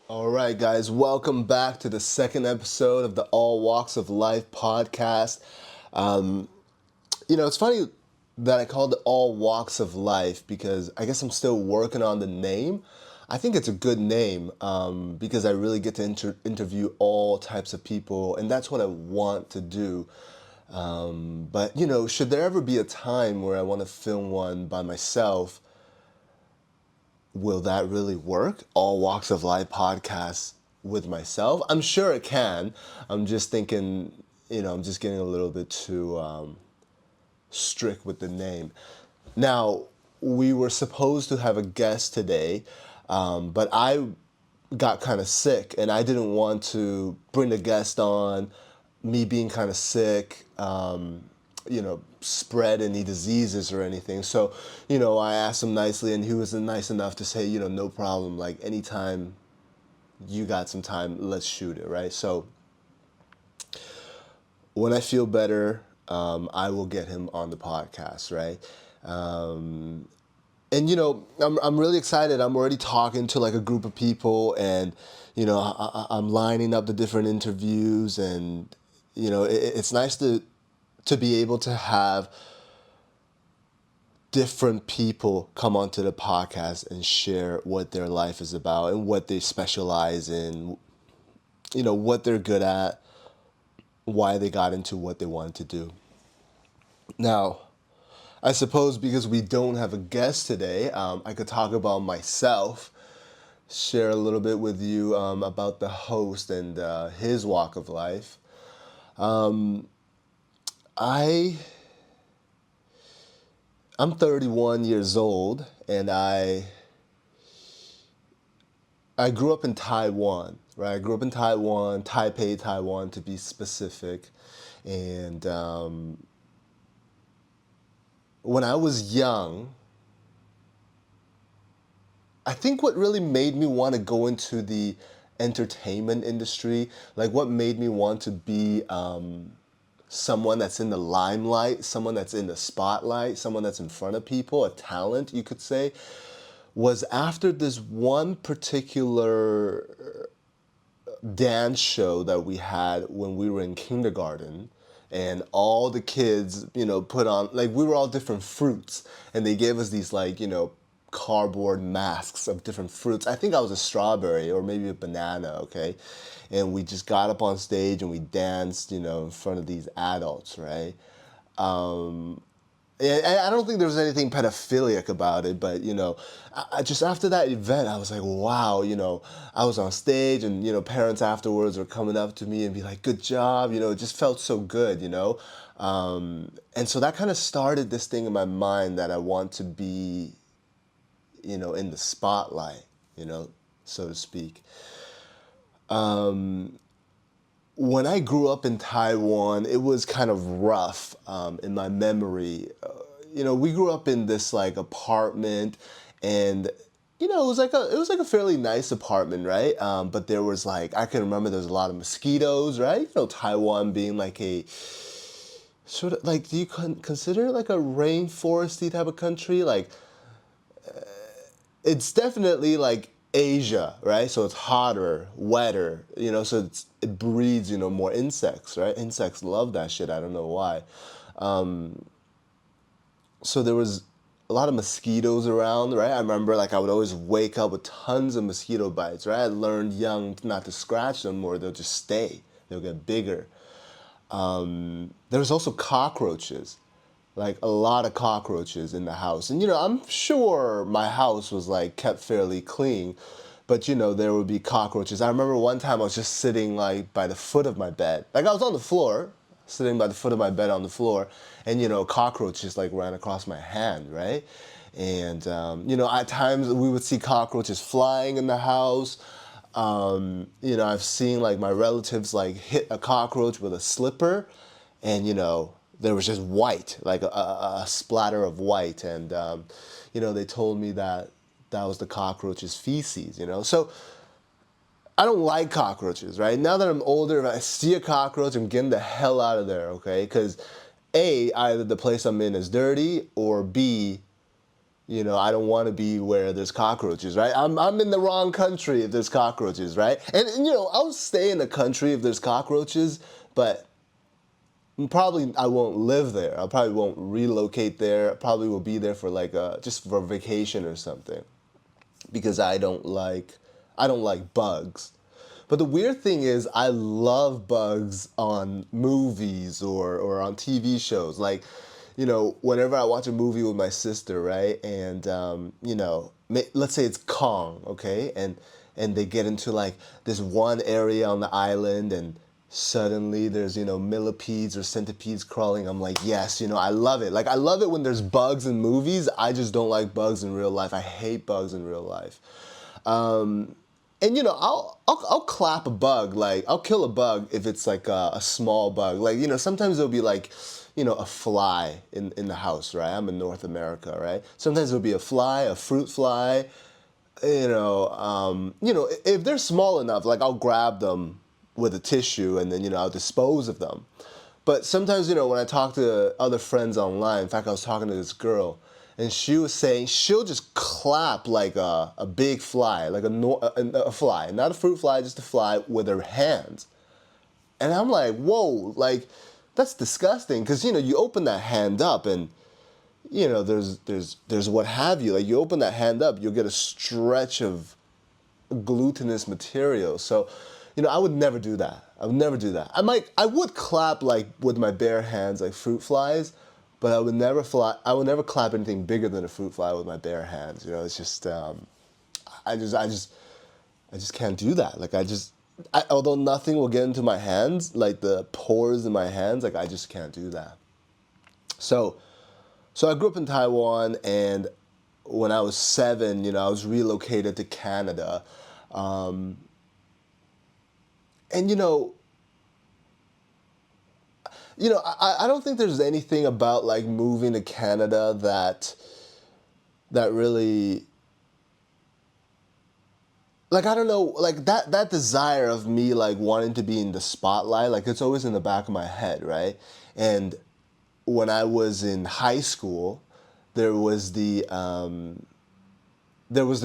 All right, guys, welcome back to the second episode of the All Walks of Life podcast. Um, it's funny that I called it All Walks of Life because I guess I'm still working on the name. I think it's a good name because I really get to interview all types of people, and that's what I want to do. But should there ever be a time where I want to film one by myself, will that really work? All Walks of Life podcast with myself? I'm sure it can. I'm just thinking, I'm just getting a little bit too strict with the name. Now, we were supposed to have a guest today, but I got kind of sick and I didn't want to bring the guest on, me being kind of sick, spread any diseases or anything. So, I asked him nicely and he was nice enough to say, no problem, like anytime you got some time, let's shoot it, right? So when I feel better, I will get him on the podcast, right? And I'm really excited. I'm already talking to like a group of people, and I'm lining up the different interviews, and it's nice to be able to have different people come onto the podcast and share what their life is about and what they specialize in, what they're good at, why they got into what they wanted to do. Now, I suppose because we don't have a guest today, I could talk about myself, share a little bit with you about the host and his walk of life. I I'm 31 years old, and I grew up in Taiwan, right? I grew up in Taiwan, Taipei, Taiwan, to be specific. And when I was young, I think what really made me want to go into the entertainment industry, like what made me want to be someone that's in the limelight, someone that's in the spotlight, someone that's in front of people, a talent, you could say, was after this one particular dance show that we had when we were in kindergarten. And all the kids, put on, like, we were all different fruits. And they gave us these, like, cardboard masks of different fruits. I think I was a strawberry or maybe a banana, okay? And we just got up on stage and we danced, in front of these adults, right? And I don't think there was anything pedophilic about it, but I just after that event, I was like, wow, I was on stage, and parents afterwards were coming up to me and be like, good job, it just felt so good. And so that kind of started this thing in my mind that I want to be, in the spotlight, so to speak. When I grew up in Taiwan, it was kind of rough in my memory. We grew up in this like apartment, and it was like a fairly nice apartment, right? But there was like I can remember there was a lot of mosquitoes, right? Taiwan being like a sort of like, do you consider it like a rainforesty type of country? Like it's definitely like Asia, right? So it's hotter, wetter, so it breeds, more insects, right? Insects love that shit. I don't know why. So there was a lot of mosquitoes around, right? I remember like I would always wake up with tons of mosquito bites, right? I learned young not to scratch them or they'll just stay. They'll get bigger. There was also cockroaches, like a lot of cockroaches in the house. And I'm sure my house was like kept fairly clean, but there would be cockroaches. I remember one time I was just sitting like by the foot of my bed. Like I was on the floor, sitting by the foot of my bed on the floor, and cockroaches like ran across my hand, right? And at times we would see cockroaches flying in the house. I've seen like my relatives like hit a cockroach with a slipper, and there was just white, like a splatter of white, and they told me that that was the cockroach's feces. So I don't like cockroaches, right? Now that I'm older, if I see a cockroach, I'm getting the hell out of there, okay? Because A, either the place I'm in is dirty, or B, You know, I don't want to be where there's cockroaches, right? I'm in the wrong country if there's cockroaches, right? And you know, I'll stay in the country if there's cockroaches, but probably I won't live there. I probably won't relocate there. I probably will be there for like just for vacation or something, because I don't like bugs. But the weird thing is I love bugs on movies or on TV shows. Like, you know, whenever I watch a movie with my sister, right? And you know, let's say it's Kong, okay? And they get into like this one area on the island, and suddenly there's, you know, millipedes or centipedes crawling. I'm like, yes, you know, I love it. Like, I love it when there's bugs in movies. I just don't like bugs in real life. I hate bugs in real life. And you know, I'll clap a bug. Like, I'll kill a bug if it's like a small bug. Like, you know, sometimes it'll be like, you know, a fly in the house, right? I'm in North America, right? Sometimes it'll be a fly, a fruit fly. You know, if they're small enough, like, I'll grab them with a tissue, and then, you know, I'll dispose of them. But sometimes, you know, when I talk to other friends online, in fact, I was talking to this girl, and she was saying she'll just clap like a big fly, like a fly, not a fruit fly, just a fly with her hands. And I'm like, whoa, like, that's disgusting. Because, you know, you open that hand up, and, you know, there's what have you. Like, you open that hand up, you'll get a stretch of glutinous material. So, you know, I would never do that. I would never do that. I would clap like with my bare hands, like fruit flies, but I would never clap anything bigger than a fruit fly with my bare hands. You know, it's just, I just, I just, I just can't do that. Like, although nothing will get into my hands, like the pores in my hands, like, I just can't do that. So, so I grew up in Taiwan, and when I was 7, you know, I was relocated to Canada. And I don't think there's anything about like moving to Canada that really, like, I don't know, like that desire of me like wanting to be in the spotlight, like, it's always in the back of my head, right? And when I was in high school, there was the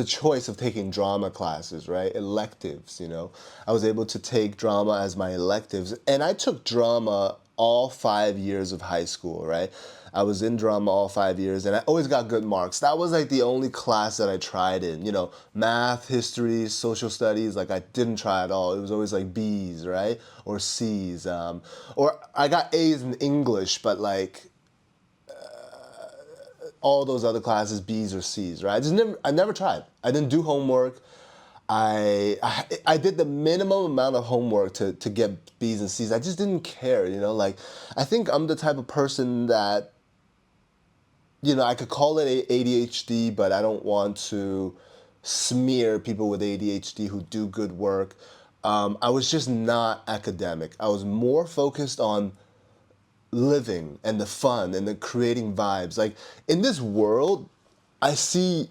choice of taking drama classes, right? Electives, you know. I was able to take drama as my electives, and I took drama all 5 years of high school, right? I was in drama all 5 years, and I always got good marks. That was like the only class that I tried in, you know, math, history, social studies, like, I didn't try at all. It was always like B's, right? Or C's. Or I got A's in English, but like, all those other classes, B's or C's, right? I never tried. I didn't do homework. I did the minimum amount of homework to get B's and C's. I just didn't care, you know. Like, I think I'm the type of person that, you know, I could call it ADHD, but I don't want to smear people with ADHD who do good work. I was just not academic. I was more focused on living and the fun and the creating vibes. Like, in this world, I see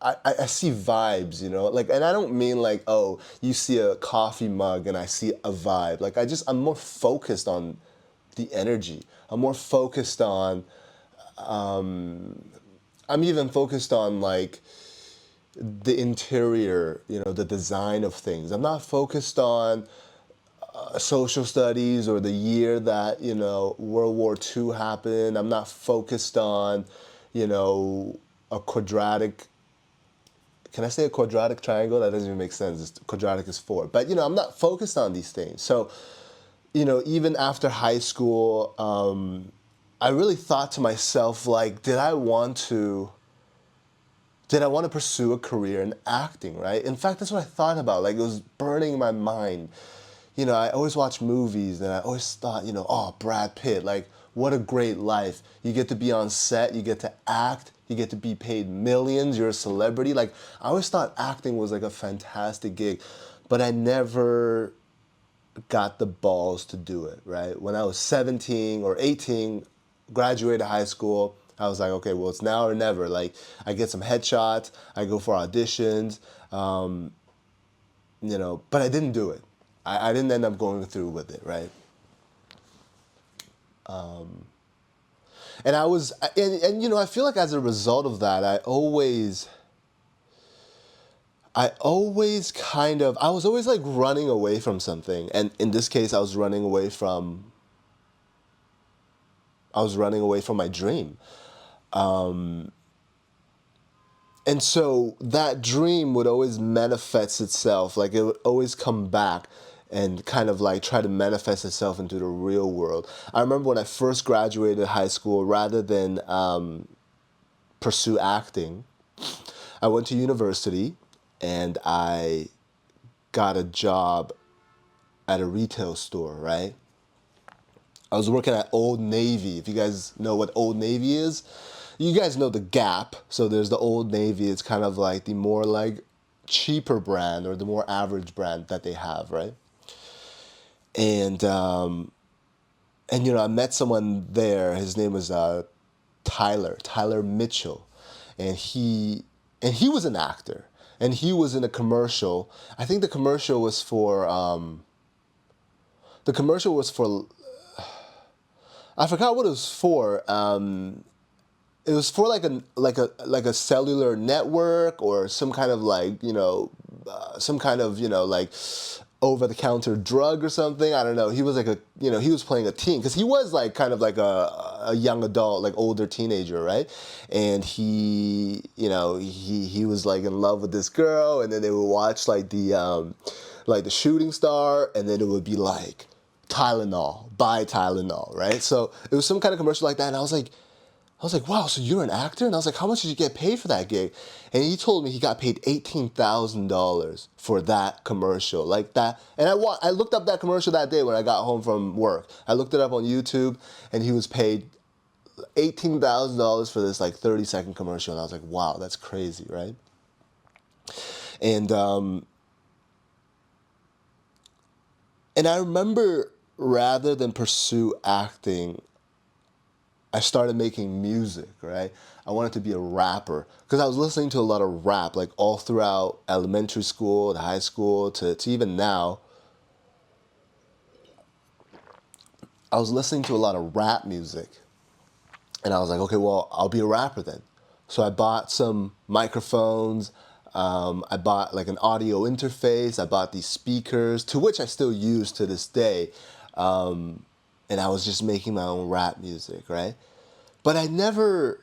I see vibes, you know, like, and I don't mean like, oh, you see a coffee mug and I see a vibe. Like, I'm more focused on the energy. I'm more focused on, I'm even focused on like the interior, you know, the design of things. I'm not focused on social studies or the year that, you know, World War II happened. I'm not focused on, you know, a quadratic. Can I say a quadratic triangle? That doesn't even make sense. Quadratic is 4. But, you know, I'm not focused on these things. So, you know, even after high school, I really thought to myself, like, did I want to pursue a career in acting, right? In fact, that's what I thought about. Like, it was burning in my mind. You know, I always watch movies, and I always thought, you know, oh, Brad Pitt, like, what a great life. You get to be on set, you get to act, you get to be paid millions, you're a celebrity. Like, I always thought acting was like a fantastic gig, but I never got the balls to do it, right? When I was 17 or 18, graduated high school, I was like, okay, well, it's now or never. Like, I get some headshots, I go for auditions, you know, but I didn't do it. I didn't end up going through with it, right? And I was, and you know, I feel like as a result of that, I was always like running away from something. And in this case, I was running away from my dream. And so that dream would always manifest itself, like it would always come back and kind of like try to manifest itself into the real world. I remember when I first graduated high school, rather than pursue acting, I went to university and I got a job at a retail store, right? I was working at Old Navy. If you guys know what Old Navy is, you guys know the Gap. So there's the Old Navy. It's kind of like the more like cheaper brand or the more average brand that they have, right? And you know, I met someone there. His name was Tyler Mitchell, and he was an actor, and he was in a commercial. I think the commercial was for I forgot what it was for. It was for like a cellular network or some kind of like, you know, some kind of, you know, like over the counter drug or something. I don't know. He was like a, you know, he was playing a teen because he was like kind of like a young adult, like older teenager, right? And he, you know, he was like in love with this girl, and then they would watch like the Shooting Star, and then it would be like Tylenol, buy Tylenol, right? So it was some kind of commercial like that, and I was like, wow, so you're an actor? And I was like, how much did you get paid for that gig? And he told me he got paid $18,000 for that commercial, like that. And I looked up that commercial that day when I got home from work. I looked it up on YouTube, and he was paid $18,000 for this like 30-second commercial. And I was like, wow, that's crazy, right? And I remember, rather than pursue acting, I started making music, right? I wanted to be a rapper because I was listening to a lot of rap, like all throughout elementary school, to high school, to even now. I was listening to a lot of rap music. And I was like, okay, well, I'll be a rapper then. So I bought some microphones. I bought like an audio interface. I bought these speakers, to which I still use to this day. And I was just making my own rap music, right? But I never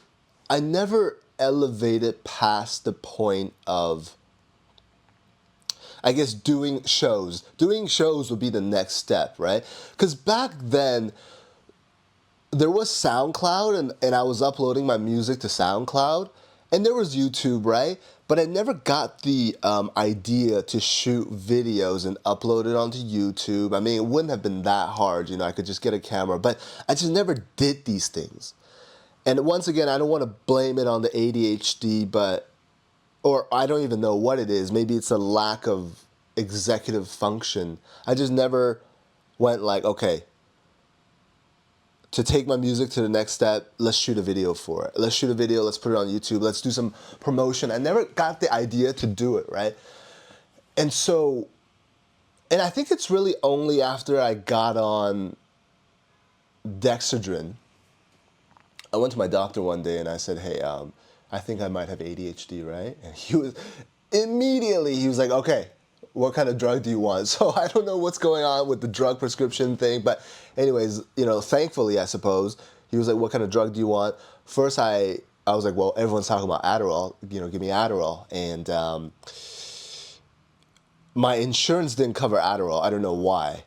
elevated past the point of, I guess, doing shows. Doing shows would be the next step, right? Because back then, there was SoundCloud, and I was uploading my music to SoundCloud, and there was YouTube, right? But I never got the idea to shoot videos and upload it onto YouTube. I mean, it wouldn't have been that hard, you know, I could just get a camera, but I just never did these things. And once again, I don't want to blame it on the ADHD, or I don't even know what it is. Maybe it's a lack of executive function. I just never went like, okay, to take my music to the next step, let's shoot a video for it. Let's shoot a video, let's put it on YouTube, let's do some promotion. I never got the idea to do it, right? And so, and I think it's really only after I got on Dexedrine. I went to my doctor one day and I said, hey, I think I might have ADHD, right? And he was like, okay, what kind of drug do you want? So I don't know what's going on with the drug prescription thing, but anyways, you know, thankfully, I suppose, he was like, what kind of drug do you want? First, I was like, well, everyone's talking about Adderall, you know, give me Adderall. And my insurance didn't cover Adderall. I don't know why.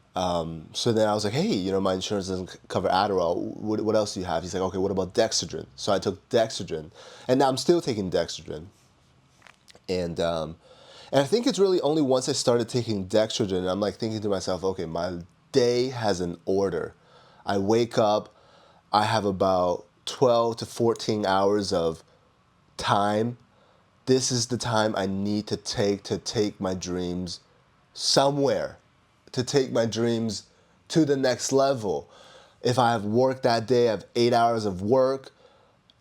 So then I was like, hey, you know, my insurance doesn't cover Adderall. What else do you have? He's like, okay, what about Dexedrine? So I took Dexedrine, and now I'm still taking Dexedrine. And I think it's really only once I started taking Dexedrine, and I'm like thinking to myself, okay, my day has an order. I wake up, I have about 12 to 14 hours of time. This is the time I need to take my dreams somewhere, to take my dreams to the next level. If I have work that day, I have 8 hours of work,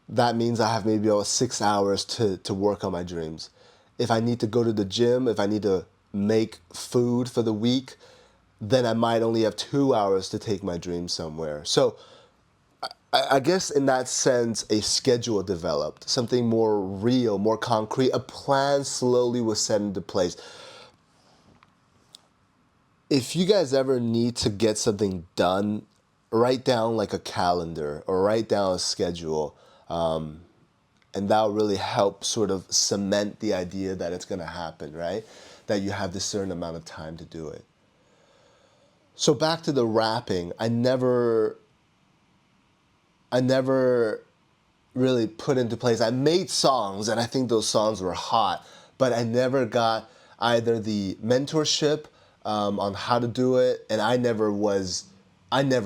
that means I have maybe about 6 hours to work on my dreams. If I need to go to the gym, if I need to make food for the week, then I might only have 2 hours to take my dreams somewhere. So I guess in that sense, a schedule developed, something more real, more concrete. A plan slowly was set into place. If you guys ever need to get something done, write down like a calendar or write down a schedule. And that'll really help sort of cement the idea that it's going to happen, right? That you have this certain amount of time to do it. So back to the rapping, I never really put into place. I made songs and I think those songs were hot, but I never got either the mentorship on how to do it, and I never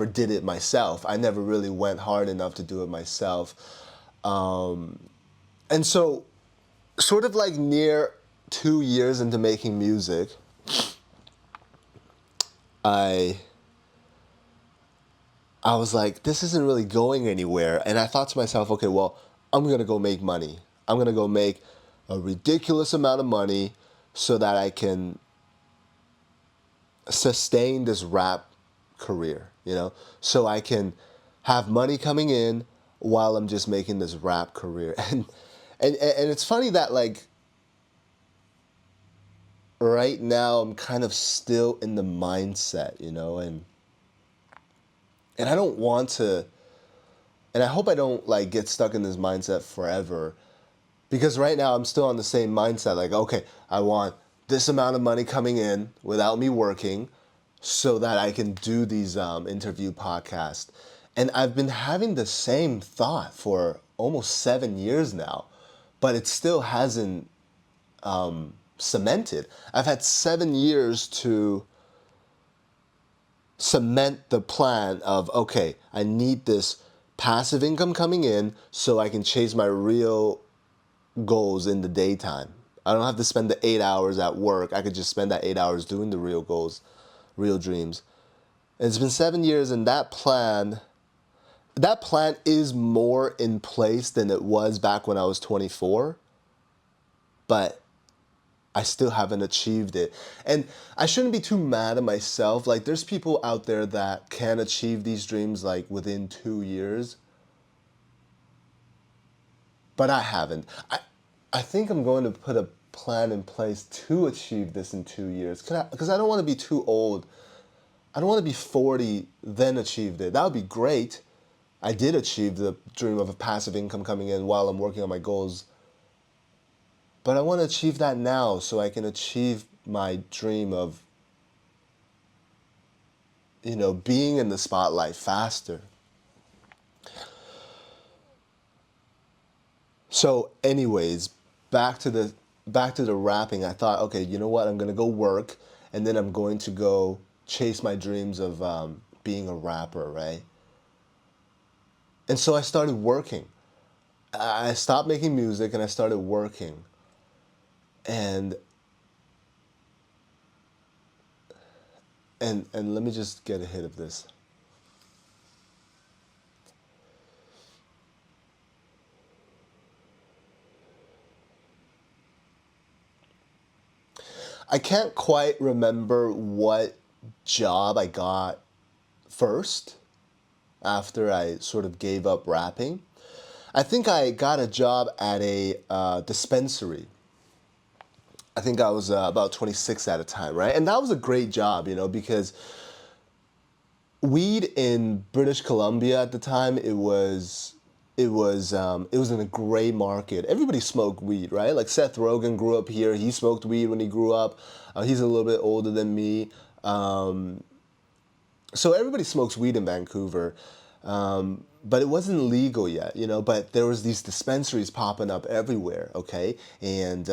did it myself. I never really went hard enough to do it myself. And so, sort of like near 2 years into making music, I I was like, this isn't really going anywhere. And I thought to myself, okay, well, I'm going to go make money. I'm going to go make a ridiculous amount of money so that I can sustain this rap career, so I can have money coming in while I'm just making this rap career. And it's funny that like right now I'm kind of still in the mindset, and I don't want to, and I hope I don't like get stuck in this mindset forever, because right now I'm still on the same mindset. Like, okay, I want this amount of money coming in without me working, so that I can do these interview podcasts. And I've been having the same thought for almost 7 years now, but it still hasn't cemented. I've had 7 years to cement the plan of, okay, I need this passive income coming in so I can chase my real goals in the daytime. I don't have to spend the 8 hours at work. I could just spend that 8 hours doing the real goals, real dreams. And it's been 7 years, and that plan is more in place than it was back when I was 24, but I still haven't achieved it. And I shouldn't be too mad at myself. Like, there's people out there that can achieve these dreams like within 2 years, but I haven't. I think I'm going to put a plan in place to achieve this in 2 years, because I don't want to be too old. I don't want to be 40 then achieved it. That would be great. I did achieve the dream of a passive income coming in while I'm working on my goals. But I want to achieve that now so I can achieve my dream of, being in the spotlight faster. So anyways, back to the rapping, I thought, okay, you know what? I'm going to go work, and then I'm going to go chase my dreams of being a rapper, right? And so I started working. I stopped making music and I started working. And and let me just get a hit of this. I can't quite remember what job I got first after I sort of gave up rapping. I think I got a job at a dispensary. I think I was about 26 at a time, right? And that was a great job, because weed in British Columbia at the time, it was in a gray market. Everybody smoked weed, right? Like Seth Rogen grew up here. He smoked weed when he grew up. He's a little bit older than me. So everybody smokes weed in Vancouver. But it wasn't legal yet, but there was these dispensaries popping up everywhere, okay? And,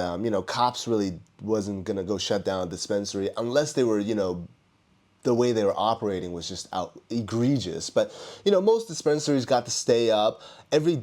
cops really wasn't going to go shut down a dispensary unless they were, the way they were operating was just egregious. But, most dispensaries got to stay up. Every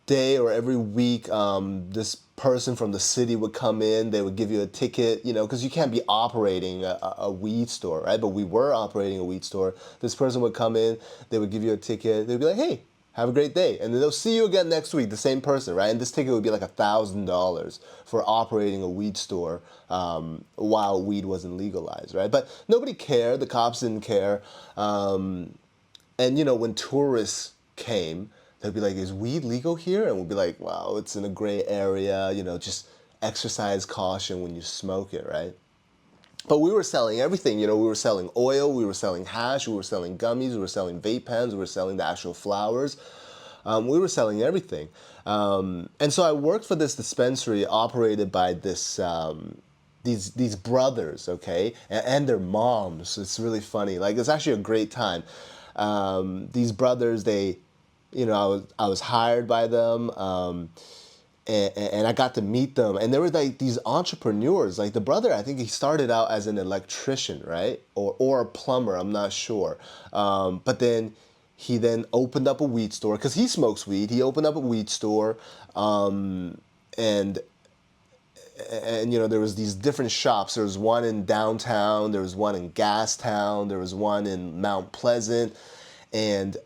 day or every week, this person from the city would come in. They would give you a ticket, because you can't be operating a weed store, right? But we were operating a weed store. This person would come in. They would give you a ticket. They'd be like, hey, have a great day. And then they'll see you again next week, the same person, right? And this ticket would be like $1,000 for operating a weed store while weed wasn't legalized, right? But nobody cared. The cops didn't care. And, when tourists came, they'll be like, is weed legal here? And we'll be like, wow, it's in a gray area, just exercise caution when you smoke it, right? But we were selling everything, we were selling oil, we were selling hash, we were selling gummies, we were selling vape pens, we were selling the actual flowers. We were selling everything. And so I worked for this dispensary operated by these brothers, okay, and their moms. It's really funny. Like, it's actually a great time. These brothers, I was hired by them. And I got to meet them, and they were like these entrepreneurs. Like the brother, I think he started out as an electrician, right, or a plumber. I'm not sure, but then he then opened up a weed store because he smokes weed. He opened up a weed store, and there was these different shops. There was one in downtown. There was one in Gastown. There was one in Mount Pleasant, and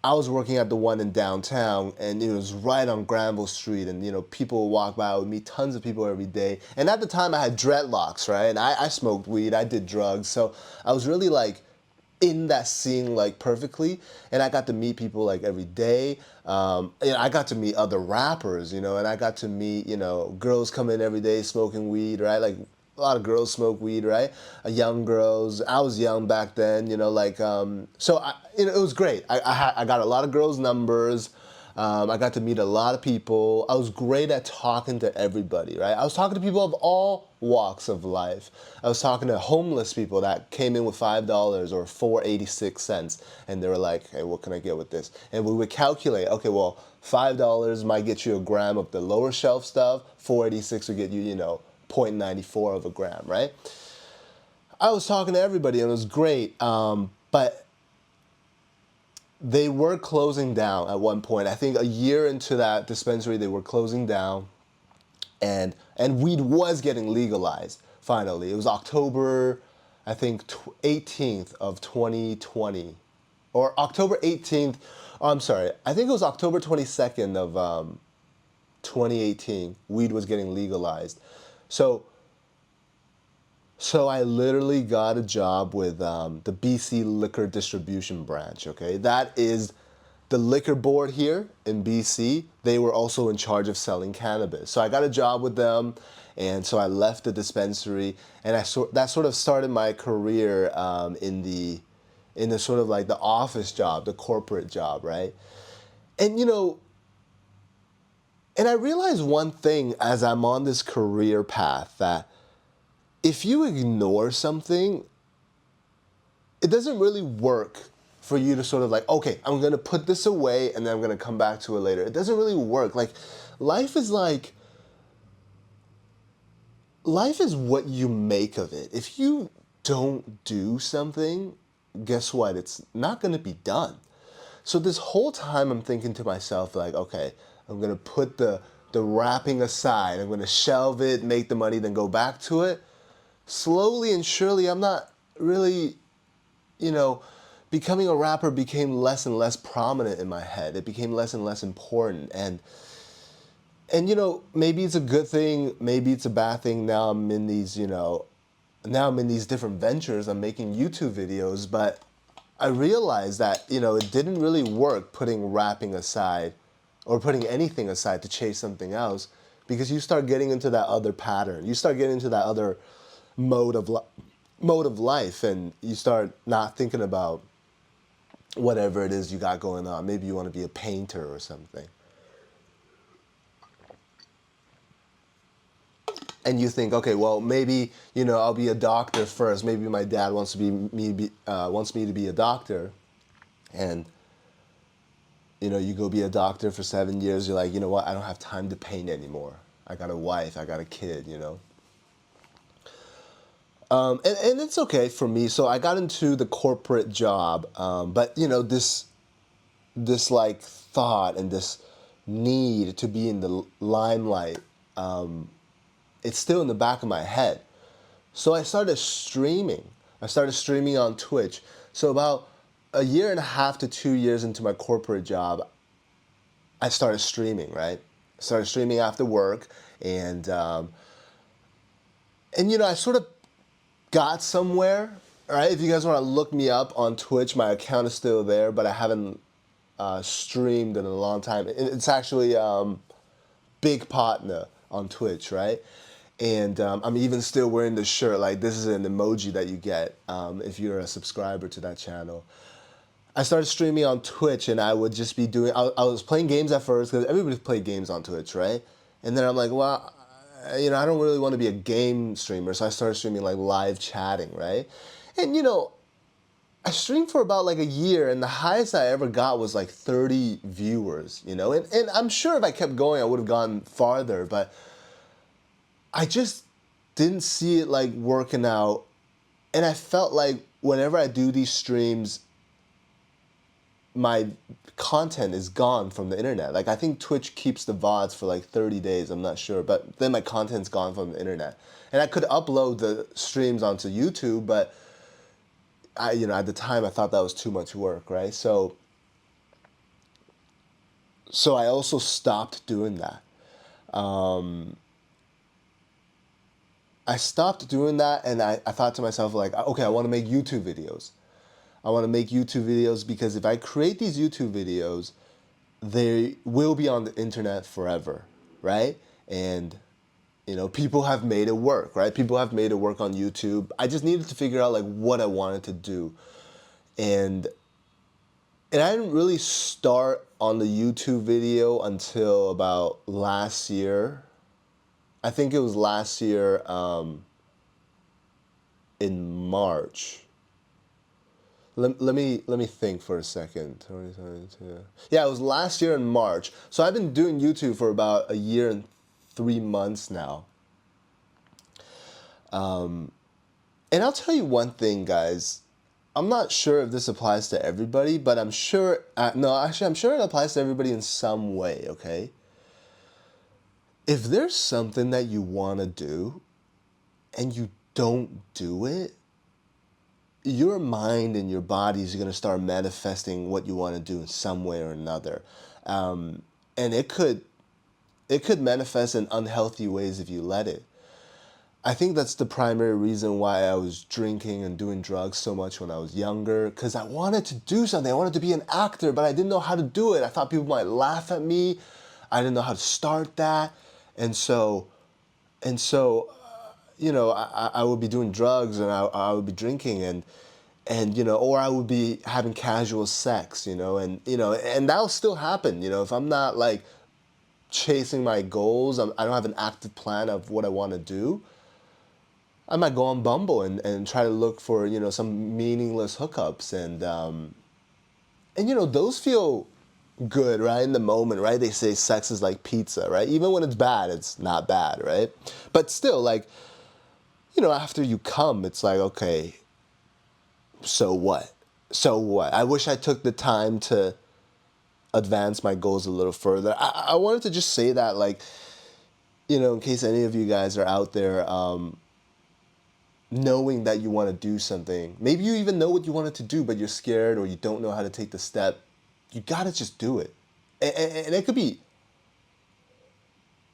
I was working at the one in downtown, and it was right on Granville Street, and people would walk by. I would meet tons of people every day. And at the time, I had dreadlocks, right? And I smoked weed, I did drugs, so I was really like in that scene like perfectly, and I got to meet people like every day. I got to meet other rappers, and I got to meet girls come in every day smoking weed, right? Like a lot of girls smoke weed, right? Young girls. I was young back then, it was great. I got a lot of girls' numbers. I got to meet a lot of people. I was great at talking to everybody, right? I was talking to people of all walks of life. I was talking to homeless people that came in with $5 or $4.86, and they were like, hey, what can I get with this? And we would calculate, okay, well, $5 might get you a gram of the lower shelf stuff, $4.86 would get you, 0.94 of a gram, right? I was talking to everybody, and it was great, but they were closing down at one point. I think a year into that dispensary, they were closing down, and weed was getting legalized, finally. It was October, I think, 18th of 2020, or October 18th, oh, I'm sorry, I think it was October 22nd of 2018, weed was getting legalized. So I literally got a job with the BC Liquor Distribution Branch, okay? That is the liquor board here in BC. They were also in charge of selling cannabis. So I got a job with them, and so I left the dispensary, and that sort of started my career in the sort of like the office job, the corporate job, right? And and I realized one thing as I'm on this career path, that if you ignore something, it doesn't really work for you to sort of like, okay, I'm going to put this away and then I'm going to come back to it later. It doesn't really work. Life is what you make of it. If you don't do something, guess what? It's not going to be done. So this whole time I'm thinking to myself, like, okay, I'm going to put the wrapping aside. I'm going to shelve it, make the money, then go back to it. Slowly and surely, I'm not really, becoming a rapper became less and less prominent in my head. It became less and less important. And maybe it's a good thing, maybe it's a bad thing. Now I'm in these, different ventures. I'm making YouTube videos, but I realized that, it didn't really work putting rapping aside or putting anything aside to chase something else, because you start getting into that other pattern. You start getting into that other mode of life, and you start not thinking about whatever it is you got going on. Maybe you want to be a painter or something, and you think, okay, well, maybe I'll be a doctor first. Maybe my dad wants me to be a doctor, and you go be a doctor for 7 years. You're like, you know what? I don't have time to paint anymore. I got a wife. I got a kid. And it's okay for me. So I got into the corporate job, but this like thought and this need to be in the limelight, it's still in the back of my head. So I started streaming. I started streaming on Twitch. So about a year and a half to 2 years into my corporate job, I started streaming, right? I started streaming after work, and I sort of got somewhere, right? If you guys want to look me up on Twitch, my account is still there, but I haven't streamed in a long time. It's actually Big Partner on Twitch, right? And I'm even still wearing the shirt. Like, this is an emoji that you get if you're a subscriber to that channel. I started streaming on Twitch, and I would just be doing. I was playing games at first because everybody played games on Twitch, right? And then I'm like, well, I don't really want to be a game streamer, so I started streaming like live chatting, right? And I streamed for about like a year, and the highest I ever got was like 30 viewers, and I'm sure if I kept going, I would have gone farther, but I just didn't see it like working out. And I felt like whenever I do these streams, my content is gone from the internet. Like, I think Twitch keeps the VODs for like 30 days, I'm not sure, but then my content's gone from the internet. And I could upload the streams onto YouTube, but at the time I thought that was too much work, right? So I also stopped doing that. I stopped doing that, and I thought to myself, like, okay, I want to make YouTube videos. I want to make YouTube videos because if I create these YouTube videos, they will be on the internet forever, right? And people have made it work, right? People have made it work on YouTube. I just needed to figure out like what I wanted to do. And I didn't really start on the YouTube video until about last year. I think it was last year in March. Let me think for a second. 2022. Yeah, it was last year in March. So I've been doing YouTube for about a year and 3 months now. And I'll tell you one thing, guys. I'm not sure if this applies to everybody, but I'm sure, I'm sure it applies to everybody in some way, okay? If there's something that you want to do and you don't do it, your mind and your body is going to start manifesting what you want to do in some way or another. And it could manifest in unhealthy ways if you let it. I think that's the primary reason why I was drinking and doing drugs so much when I was younger, because I wanted to do something. I wanted to be an actor, but I didn't know how to do it. I thought people might laugh at me. I didn't know how to start that. And so I would be doing drugs, and I would be drinking, and or I would be having casual sex, and that'll still happen, if I'm not like chasing my goals, I don't have an active plan of what I want to do. I might go on Bumble and try to look for, some meaningless hookups, and those feel good, right? In the moment, right? They say sex is like pizza, right? Even when it's bad, it's not bad, right? But still, like, after you come, it's like, okay, so what? So what? I wish I took the time to advance my goals a little further. I wanted to just say that, like, in case any of you guys are out there knowing that you want to do something. Maybe you even know what you wanted to do, but you're scared or you don't know how to take the step. You got to just do it. And it could be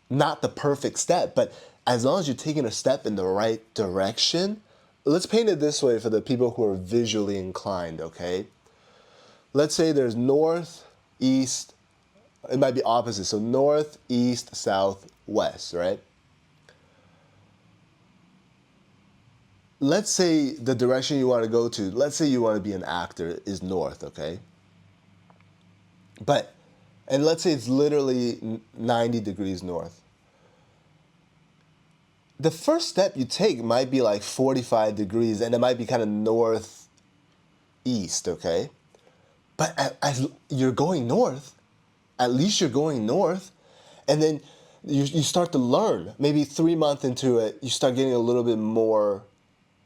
not the perfect step, but as long as you're taking a step in the right direction. Let's paint it this way for the people who are visually inclined, okay? Let's say there's north, east, it might be opposite. So north, east, south, west, right? Let's say the direction you want to go to, let's say you want to be an actor, is north, okay? And let's say it's literally 90 degrees north. The first step you take might be like 45 degrees, and it might be kind of northeast, okay? But as you're going north, at least you're going north, and then you start to learn. Maybe 3 months into it, you start getting a little bit more,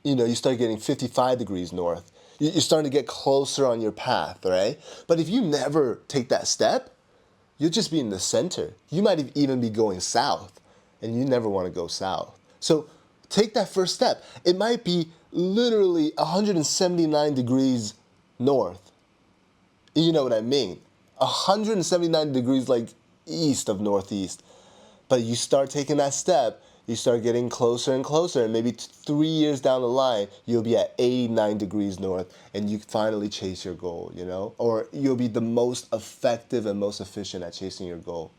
you start getting 55 degrees north. You're starting to get closer on your path, right? But if you never take that step, you'll just be in the center. You might even be going south, and you never want to go south. So take that first step. It might be literally 179 degrees north. You know what I mean? 179 degrees like east of northeast. But you start taking that step, you start getting closer and closer, and maybe 3 years down the line, you'll be at 89 degrees north, and you finally chase your goal, you know? Or you'll be the most effective and most efficient at chasing your goal.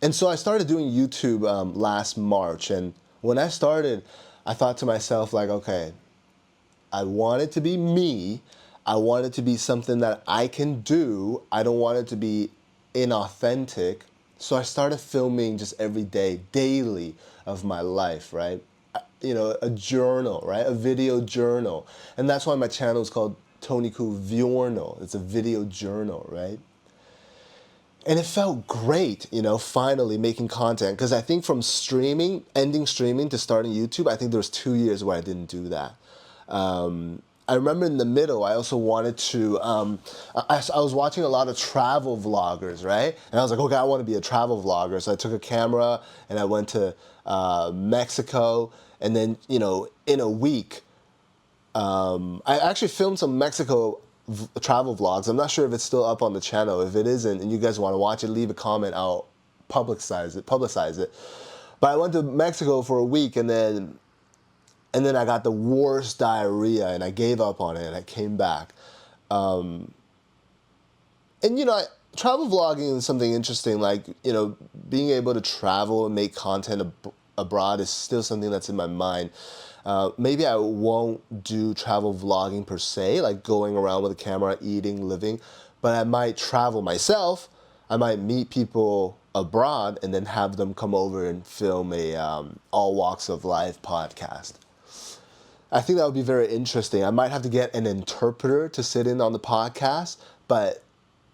And so I started doing YouTube last March, and when I started, I thought to myself, like, okay, I want it to be me. I want it to be something that I can do. I don't want it to be inauthentic. So I started filming just every day, daily of my life, right? You know, a journal, right? A video journal. And that's why my channel is called Tony Ku Viorno. It's a video journal, right? And it felt great, you know, finally making content. Because I think from streaming, ending streaming to starting YouTube, I think there was 2 years where I didn't do that. I remember in the middle, I also wanted to, I was watching a lot of travel vloggers, right? And I was like, okay, I want to be a travel vlogger. So I took a camera and I went to Mexico. And then, you know, in a week, I actually filmed some Mexico travel vlogs. I'm not sure if it's still up on the channel. If it isn't and you guys want to watch it, leave a comment. I'll publicize it. But I went to Mexico for a week, and then I got the worst diarrhea, and I gave up on it, and I came back. And, you know, travel vlogging is something interesting. Like, you know, being able to travel and make content abroad is still something that's in my mind. Maybe I won't do travel vlogging per se, like going around with a camera, eating, living, but I might travel myself. I might meet people abroad and then have them come over and film a all walks of life podcast. I think that would be very interesting. I might have to get an interpreter to sit in on the podcast, but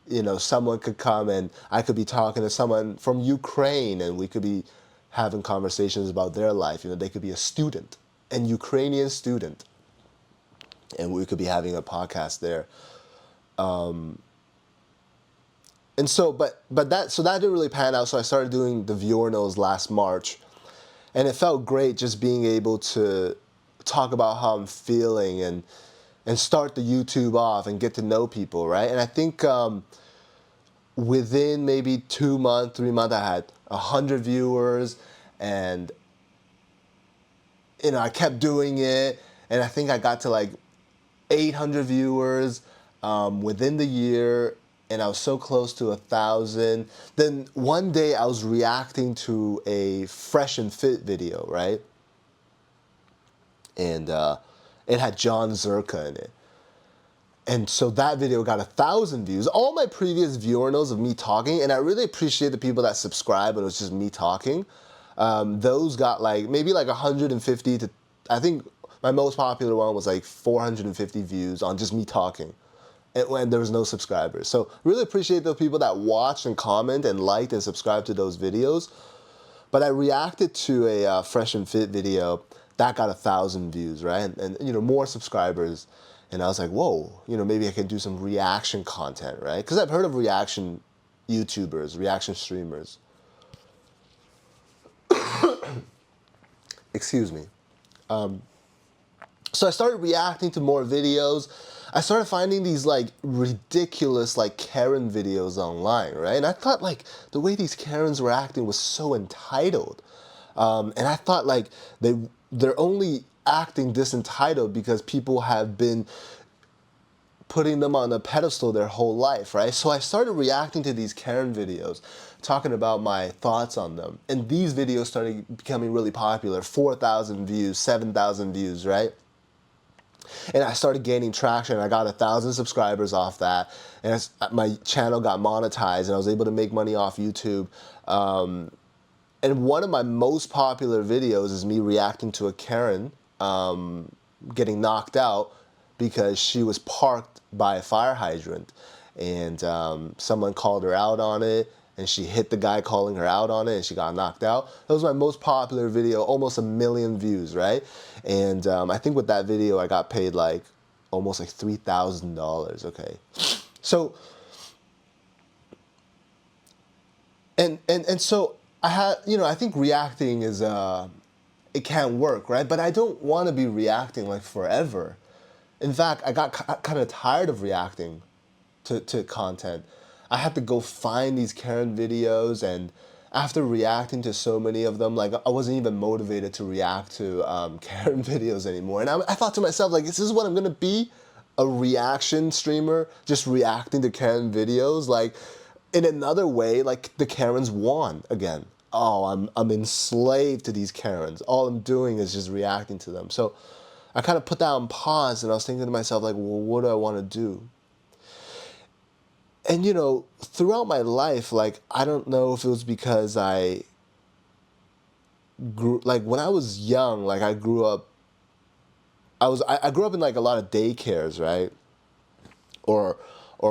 you know, someone could come and I could be talking to someone from Ukraine, and we could be having conversations about their life. You know, they could be a student, an Ukrainian student, and we could be having a podcast there. And so, but that didn't really pan out. So I started doing the Viornos last March, and it felt great just being able to talk about how I'm feeling and start the YouTube off and get to know people, right? And I think within maybe 2 months, 3 months, I had 100 viewers, and you know, I kept doing it, and I think I got to like 800 viewers within the year, and I was so close to 1,000. Then one day I was reacting to a Fresh and Fit video, right? And it had John Zerka in it. And so that video got 1,000 views. All my previous Viornos of me talking, and I really appreciate the people that subscribe and it was just me talking. Those got like maybe like 150 to, I think my most popular one was like 450 views on just me talking, and when there was no subscribers. So really appreciate the people that watched and comment and liked and subscribed to those videos. But I reacted to a Fresh and Fit video that got 1,000 views, right? And you know, more subscribers. And I was like, whoa, you know, maybe I can do some reaction content, right? Because I've heard of reaction YouTubers, reaction streamers. Excuse me. So I started reacting to more videos. I started finding these like ridiculous like Karen videos online, right? And I thought like the way these Karens were acting was so entitled. And I thought like they're only acting this entitled because people have been putting them on a pedestal their whole life, right? So I started reacting to these Karen videos, talking about my thoughts on them. And these videos started becoming really popular, 4,000 views, 7,000 views, right? And I started gaining traction. I got 1,000 subscribers off that. And my channel got monetized, and I was able to make money off YouTube. And one of my most popular videos is me reacting to a Karen getting knocked out because she was parked by a fire hydrant, and someone called her out on it, and she hit the guy calling her out on it, and she got knocked out. That was my most popular video, almost 1 million views, right? And I think with that video, I got paid like almost like $3,000, okay? So, and so I had, you know, I think reacting is, it can work, right? But I don't want to be reacting like forever. In fact, I got kind of tired of reacting to content. I had to go find these Karen videos, and after reacting to so many of them, like I wasn't even motivated to react to Karen videos anymore. And I thought to myself, like, this is what I'm gonna be, a reaction streamer, just reacting to Karen videos. Like, in another way, like the Karens won again. Oh, I'm enslaved to these Karens. All I'm doing is just reacting to them. So I kind of put that on pause, and I was thinking to myself, like, well, what do I want to do? And throughout my life, like, I don't know if it was because I grew, like, when I was young, like, I grew up in like a lot of daycares, right? Or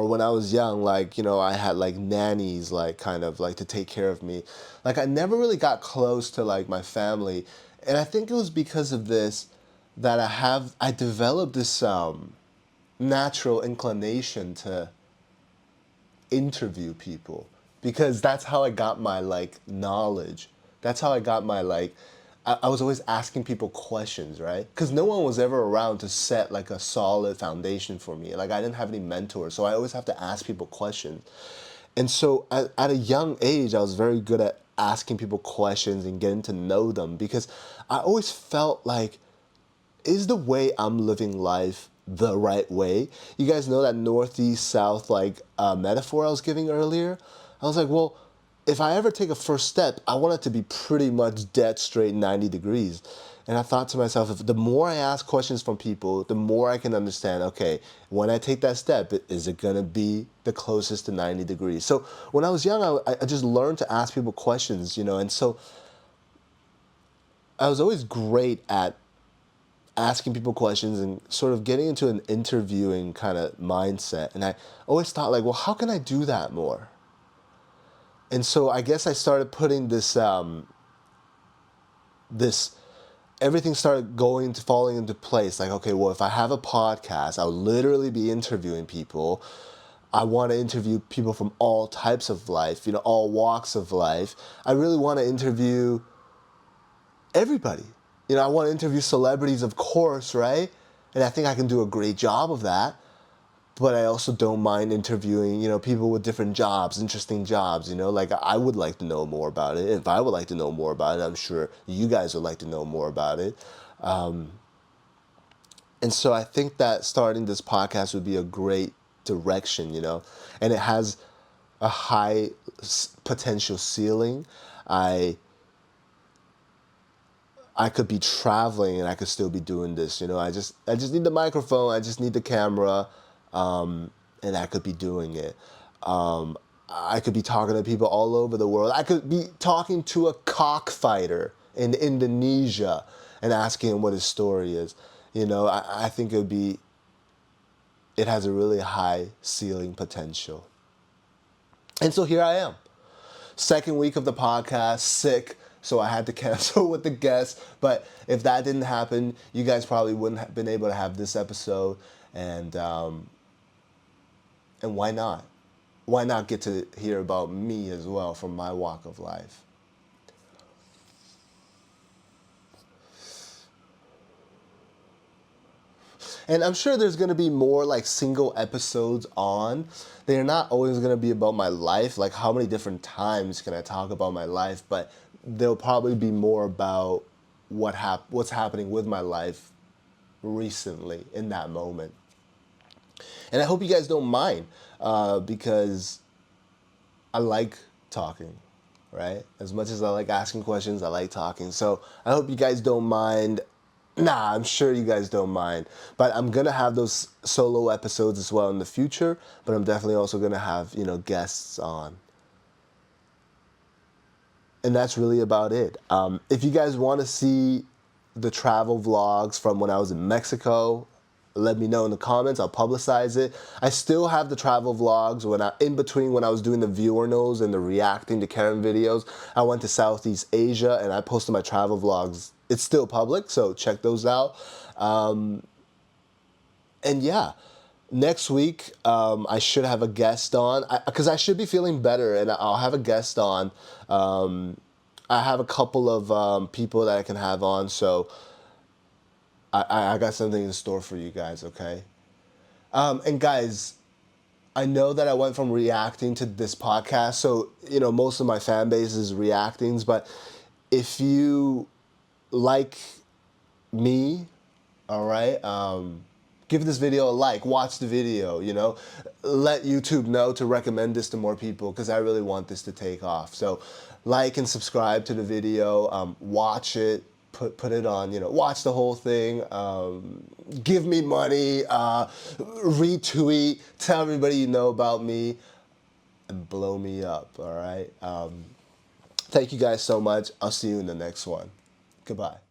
when I was young, like, I had like nannies, like, kind of like to take care of me. Like, I never really got close to like my family, and I think it was because of this that I developed this natural inclination to interview people, because that's how I got my like knowledge. That's how I got my like. I was always asking people questions, right? Because no one was ever around to set like a solid foundation for me. Like, I didn't have any mentors, so I always have to ask people questions. And so at a young age, I was very good at asking people questions and getting to know them, because I always felt like, is the way I'm living life the right way? You guys know that northeast south like metaphor I was giving earlier? I was like, well, if I ever take a first step, I want it to be pretty much dead straight 90 degrees. And I thought to myself, if the more I ask questions from people, the more I can understand, okay, when I take that step, is it going to be the closest to 90 degrees? So when I was young, I just learned to ask people questions, and so I was always great at asking people questions and sort of getting into an interviewing kind of mindset. And I always thought, like, well, how can I do that more? And so I guess I started putting this everything started falling into place. Like, okay, well, if I have a podcast, I'll literally be interviewing people. I want to interview people from all types of life, all walks of life. I really want to interview everybody. I want to interview celebrities, of course, right? And I think I can do a great job of that. But I also don't mind interviewing, people with different jobs, interesting jobs, like I would like to know more about it. If I would like to know more about it, I'm sure you guys would like to know more about it. And so I think that starting this podcast would be a great direction, and it has a high potential ceiling. I could be traveling and I could still be doing this. I just need the microphone. I just need the camera, and I could be doing it. I could be talking to people all over the world. I could be talking to a cockfighter in Indonesia and asking him what his story is. I think it has a really high ceiling potential. And so here I am. Second week of the podcast, sick, so I had to cancel with the guests. But if that didn't happen, you guys probably wouldn't have been able to have this episode. And why not? Why not get to hear about me as well from my walk of life? And I'm sure there's going to be more like single episodes on. They're not always going to be about my life. Like, how many different times can I talk about my life? But they'll probably be more about what's happening with my life recently in that moment. And I hope you guys don't mind, because I like talking, right? As much as I like asking questions, I like talking. So I hope you guys don't mind. Nah, I'm sure you guys don't mind. But I'm going to have those solo episodes as well in the future. But I'm definitely also going to have, guests on. And that's really about it. If you guys want to see the travel vlogs from when I was in Mexico, let me know in the comments. I'll publicize it. I still have the travel vlogs in between when I was doing the viewer knows and the reacting to Karen videos. I went to Southeast Asia and I posted my travel vlogs. It's still public, so check those out. And yeah, next week I should have a guest on, because I should be feeling better, and I'll have a guest on. I have a couple of people that I can have on, so I got something in store for you guys, okay? And guys, I know that I went from reacting to this podcast, so most of my fan base is reactings. But if you like me, all right, give this video a like, watch the video, let YouTube know to recommend this to more people because I really want this to take off. So like and subscribe to the video, watch it, put it on, watch the whole thing, give me money, retweet, tell everybody you know about me, and blow me up, all right? Thank you guys so much. I'll see you in the next one. Goodbye.